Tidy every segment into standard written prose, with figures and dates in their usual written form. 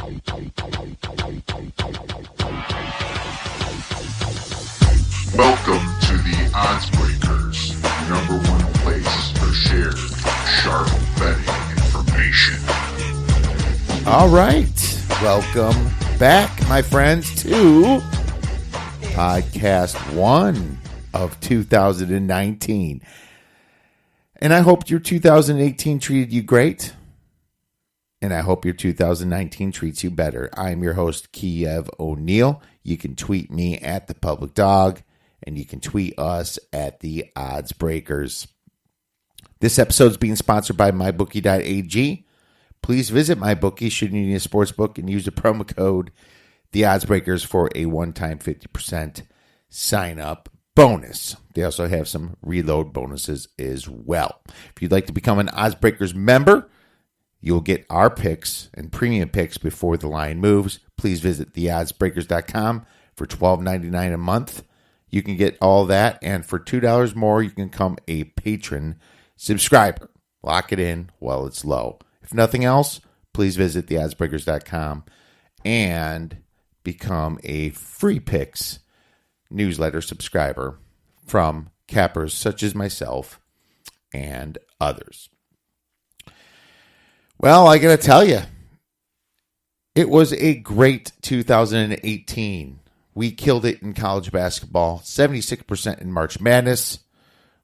Welcome to the Odds Breakers, number one place for shared, sharp betting information. All right, welcome back, my friends, to podcast 1 of 2019. And I hope your 2018 treated you great. And I hope your 2019 treats you better. I'm your host, Kiev O'Neil. You can tweet me at The Public Dog, and you can tweet us at The Odds Breakers. This episode is being sponsored by MyBookie.ag. Please visit MyBookie should you need a sports book and use the promo code The Odds Breakers for a one-time 50% sign-up bonus. They also have some reload bonuses as well. If you'd like to become an Odds Breakers member, you'll get our picks and premium picks before the line moves. Please visit theoddsbreakers.com for $12.99 a month. You can get all that, and for $2 more, you can become a patron subscriber. Lock it in while it's low. If nothing else, please visit theoddsbreakers.com and become a free picks newsletter subscriber from cappers such as myself and others. Well, I got to tell you, it was a great 2018. We killed it in college basketball, 76% in March Madness.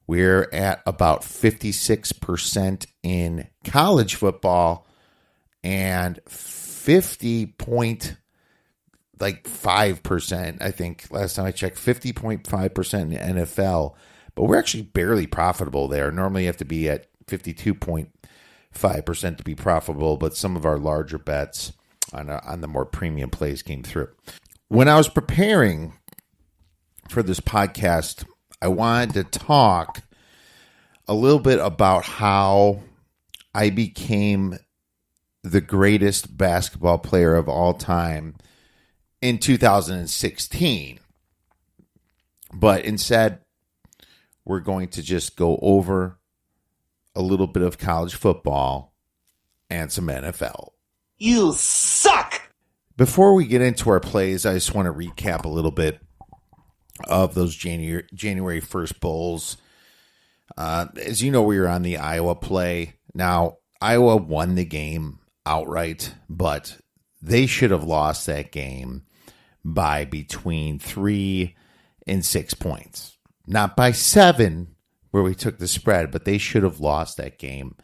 We're at about 56% in college football and 50.5%, I think, last time I checked, 50.5% in NFL. But we're actually barely profitable there. Normally you have to be at 52.5% to be profitable, but some of our larger bets on the more premium plays came through. When I was preparing for this podcast, I wanted to talk a little bit about how I became the greatest basketball player of all time in 2016. But instead, we're going to just go over a little bit of college football and some NFL. You suck! Before we get into our plays, I just want to recap a little bit of those January 1st bowls. As you know, we were on the Iowa play. Now, Iowa won the game outright, but they should have lost that game by between 3 and 6 points. Not by 7, where we took the spread, but they should have lost that game.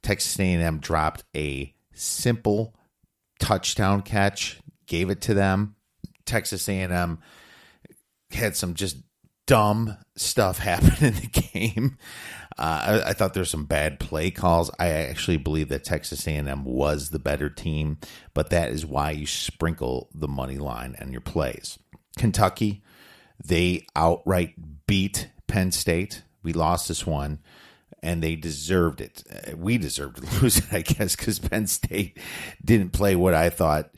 Texas A&M dropped a simple touchdown catch, gave it to them. Texas A&M had some just dumb stuff happen in the game. I thought there were some bad play calls. I actually believe that Texas A&M was the better team, but that is why you sprinkle the money line on your plays. Kentucky, they outright beat Penn State. We lost this one, and they deserved it. We deserved to lose it, I guess, because Penn State didn't play what I thought,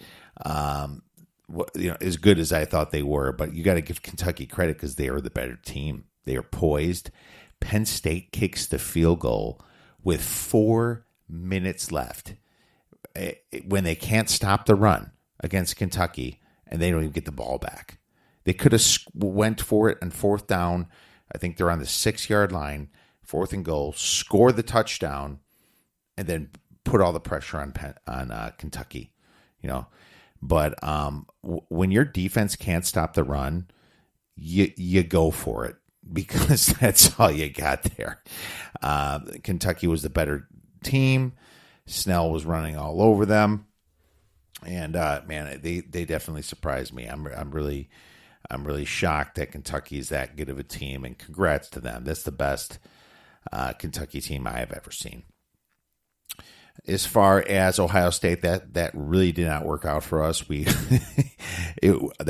as good as I thought they were. But you got to give Kentucky credit because they are the better team. They are poised. Penn State kicks the field goal with 4 minutes left when they can't stop the run against Kentucky, and they don't even get the ball back. They could have went for it on fourth down. I think they're on the 6-yard line, 4th and goal, score the touchdown, and then put all the pressure on Kentucky. But when your defense can't stop the run, you go for it because that's all you got there. Kentucky was the better team. Snell was running all over them, and man, they definitely surprised me. I'm really shocked that Kentucky is that good of a team, and congrats to them. That's the best Kentucky team I have ever seen. As far as Ohio State, that really did not work out for us. The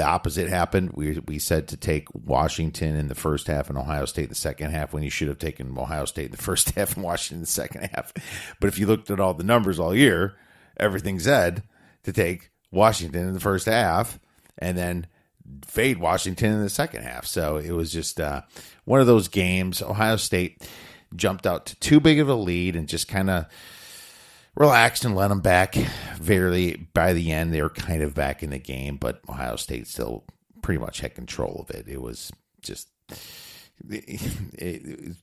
opposite happened. We said to take Washington in the first half and Ohio State in the second half, when you should have taken Ohio State in the first half and Washington in the second half. But if you looked at all the numbers all year, everything said to take Washington in the first half and then fade Washington in the second half. So it was just one of those games. Ohio State jumped out to too big of a lead and just kind of relaxed and let them back. By the end, they were kind of back in the game, but Ohio State still pretty much had control of it. It was just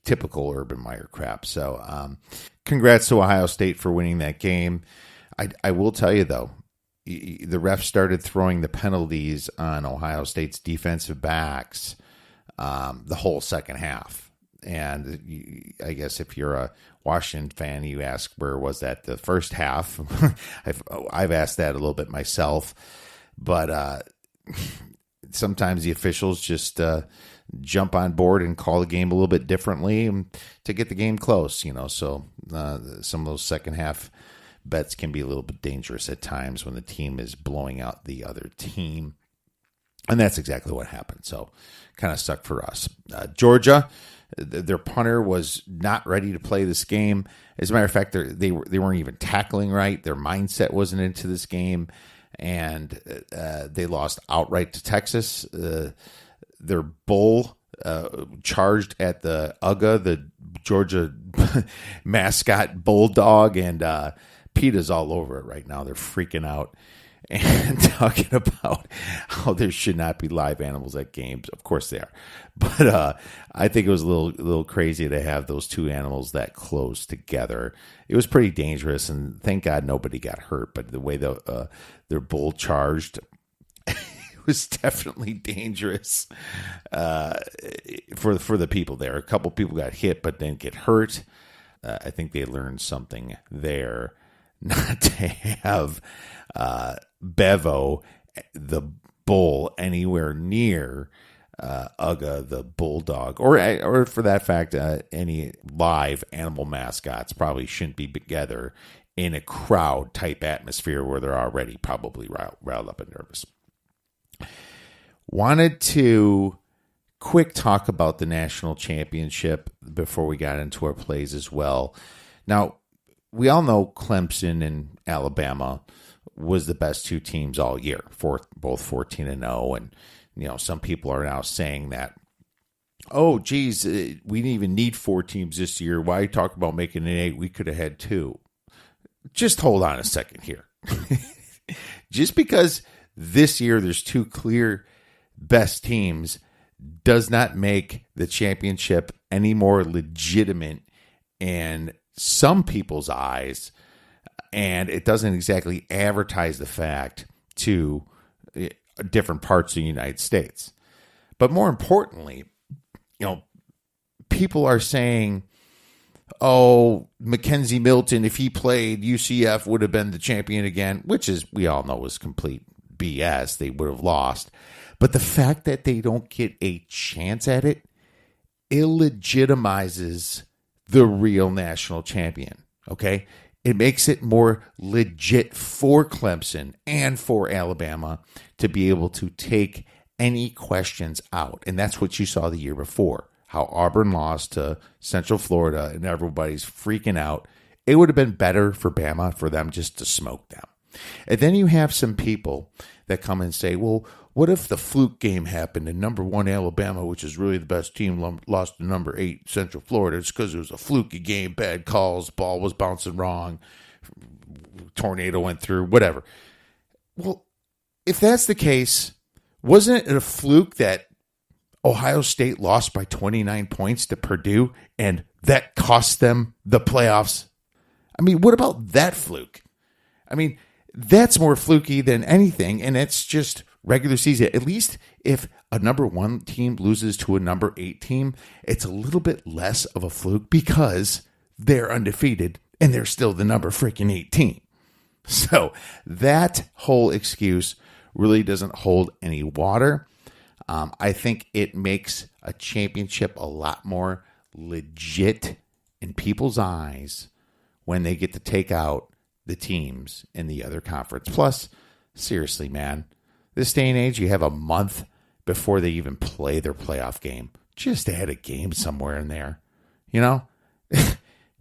typical Urban Meyer crap. So congrats to Ohio State for winning that game. I will tell you, though, the refs started throwing the penalties on Ohio State's defensive backs the whole second half. And I guess if you're a Washington fan, you ask, where was that the first half? I've asked that a little bit myself. But sometimes the officials just jump on board and call the game a little bit differently to get the game close. So some of those second half bets can be a little bit dangerous at times when the team is blowing out the other team. And that's exactly what happened. So kind of sucked for us. Georgia, their punter was not ready to play this game. As a matter of fact, they weren't even tackling right. Their mindset wasn't into this game. And they lost outright to Texas. Their bull charged at the UGA, the Georgia mascot bulldog, and PETA's all over it right now. They're freaking out and talking about how there should not be live animals at games. Of course they are. But I think it was a little crazy to have those two animals that close together. It was pretty dangerous, and thank God nobody got hurt. But the way their bull charged, it was definitely dangerous for the people there. A couple people got hit but didn't get hurt. I think they learned something there, not to have Bevo, the bull, anywhere near UGA, the bulldog, or for that fact, any live animal mascots probably shouldn't be together in a crowd type atmosphere where they're already probably riled up and nervous. Wanted to quick talk about the national championship before we got into our plays as well. Now, we all know Clemson and Alabama was the best two teams all year, both 14-0. And, some people are now saying that, oh, geez, we didn't even need 4 teams this year. Why talk about making it 8? We could have had 2. Just hold on a second here. Just because this year there's 2 clear best teams does not make the championship any more legitimate in some people's eyes, and it doesn't exactly advertise the fact to different parts of the United States. But more importantly, people are saying, oh, Mackenzie Milton, if he played, UCF would have been the champion again, which is, we all know, was complete BS. They would have lost. But the fact that they don't get a chance at it illegitimizes the real national champion, okay? It makes it more legit for Clemson and for Alabama to be able to take any questions out. And that's what you saw the year before, how Auburn lost to Central Florida and everybody's freaking out. It would have been better for Bama for them just to smoke them. And then you have some people that come and say, well, what if the fluke game happened and number 1 Alabama, which is really the best team, lost to number 8 Central Florida? It's because it was a fluky game, bad calls, ball was bouncing wrong, tornado went through, whatever. Well, if that's the case, wasn't it a fluke that Ohio State lost by 29 points to Purdue and that cost them the playoffs? I mean, what about that fluke? I mean, that's more fluky than anything, and it's just regular season. At least if a number 1 team loses to a number 8 team, it's a little bit less of a fluke because they're undefeated and they're still the number freaking 8 team. So that whole excuse really doesn't hold any water. I think it makes a championship a lot more legit in people's eyes when they get to take out the teams in the other conference. Plus, seriously, man, this day and age, you have a month before they even play their playoff game. Just add a game somewhere in there.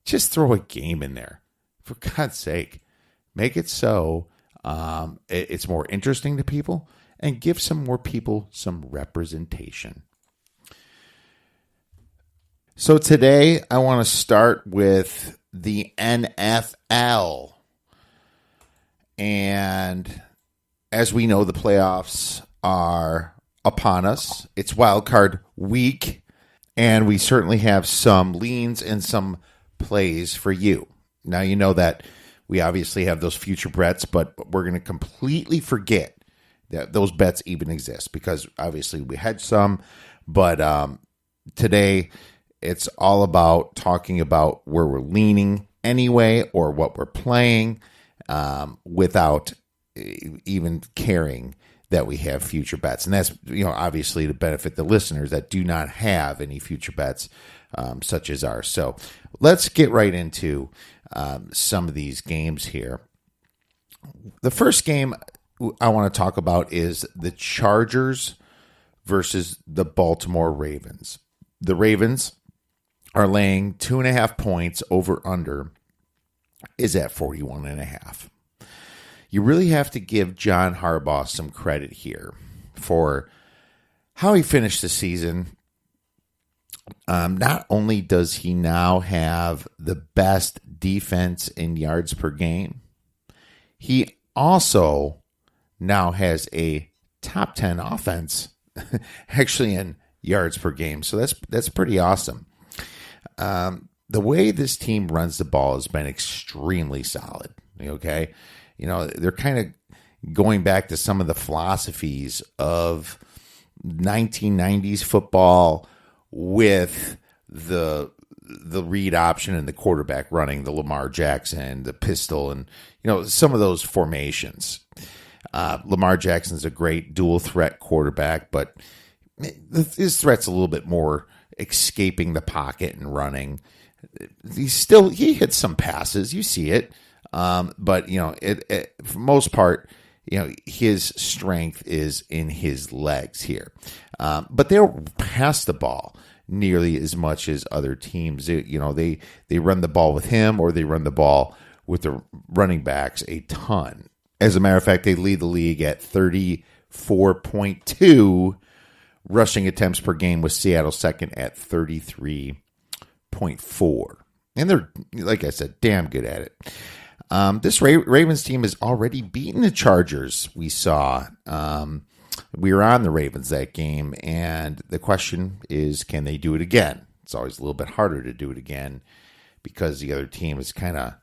Just throw a game in there. For God's sake, make it so it's more interesting to people and give some more people some representation. So today, I want to start with the NFL. And as we know, the playoffs are upon us. It's Wildcard week, and we certainly have some leans and some plays for you. Now, you know that we obviously have those future bets, but we're going to completely forget that those bets even exist because obviously we had some, but today it's all about talking about where we're leaning anyway or what we're playing without even caring that we have future bets. And that's, obviously to benefit the listeners that do not have any future bets such as ours. So let's get right into some of these games here. The first game I want to talk about is the Chargers versus the Baltimore Ravens. The Ravens are laying 2.5 points. Over under is at 41.5. You really have to give John Harbaugh some credit here for how he finished the season. Not only does he now have the best defense in yards per game, he also now has a top 10 offense actually in yards per game. So that's pretty awesome. The way this team runs the ball has been extremely solid. Okay. They're kind of going back to some of the philosophies of 1990s football with the read option and the quarterback running, the Lamar Jackson, the pistol, and some of those formations. Lamar Jackson's a great dual threat quarterback, but his threat's a little bit more escaping the pocket and running. He hits some passes, you see it, but for most part, his strength is in his legs here. But they don't pass the ball nearly as much as other teams. They run the ball with him or they run the ball with the running backs a ton. As a matter of fact, they lead the league at 34.2 rushing attempts per game, with Seattle second at 33.4. And they're, like I said, damn good at it. This Ravens team has already beaten the Chargers. We saw we were on the Ravens that game, and the question is, can they do it again? It's always a little bit harder to do it again because the other team is kind of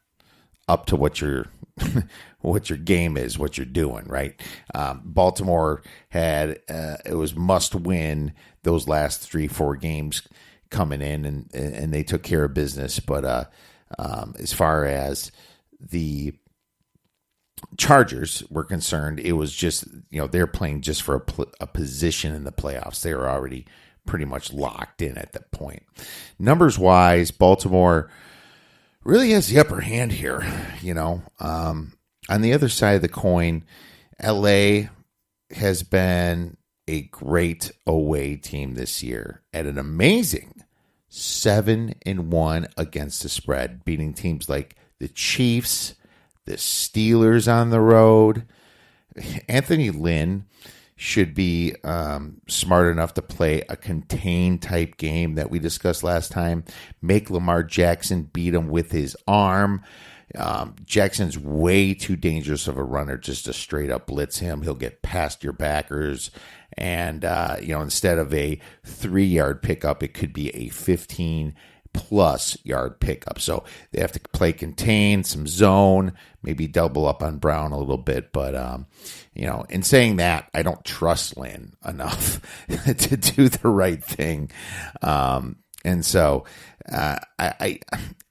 up to what your game is, what you're doing, right? Baltimore had it was must win those last 3-4 games coming in, and they took care of business. But as far as the Chargers were concerned, it was just, they're playing just for a position in the playoffs. They were already pretty much locked in at that point. Numbers wise, Baltimore really has the upper hand here. On the other side of the coin, LA has been a great away team this year at an amazing 7-1 against the spread, beating teams like the Chiefs, the Steelers on the road. Anthony Lynn should be smart enough to play a contained type game that we discussed last time. Make Lamar Jackson beat him with his arm. Jackson's way too dangerous of a runner just to straight up blitz him. He'll get past your backers. And, instead of a 3-yard pickup, it could be a 15-plus yard pickup. So they have to play contained, some zone, maybe double up on Brown a little bit. But, in saying that, I don't trust Lynn enough to do the right thing. And so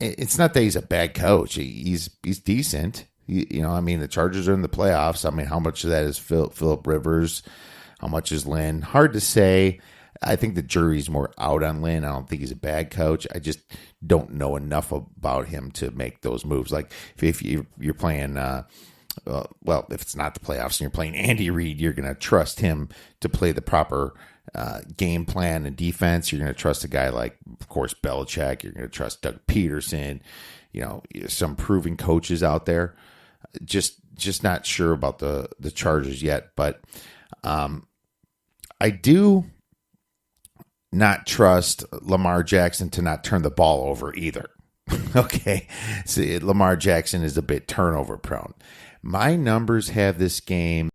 it's not that he's a bad coach. He's decent. The Chargers are in the playoffs. How much of that is Phillip Rivers? How much is Lynn? Hard to say. I think the jury's more out on Lynn. I don't think he's a bad coach. I just don't know enough about him to make those moves. Like if you're playing, if it's not the playoffs and you're playing Andy Reid, you're going to trust him to play the proper game plan and defense. You're going to trust a guy like, of course, Belichick. You're going to trust Doug Peterson. Some proven coaches out there. Just not sure about the Chargers yet, but I do not trust Lamar Jackson to not turn the ball over either. Okay. See, Lamar Jackson is a bit turnover prone. My numbers have this game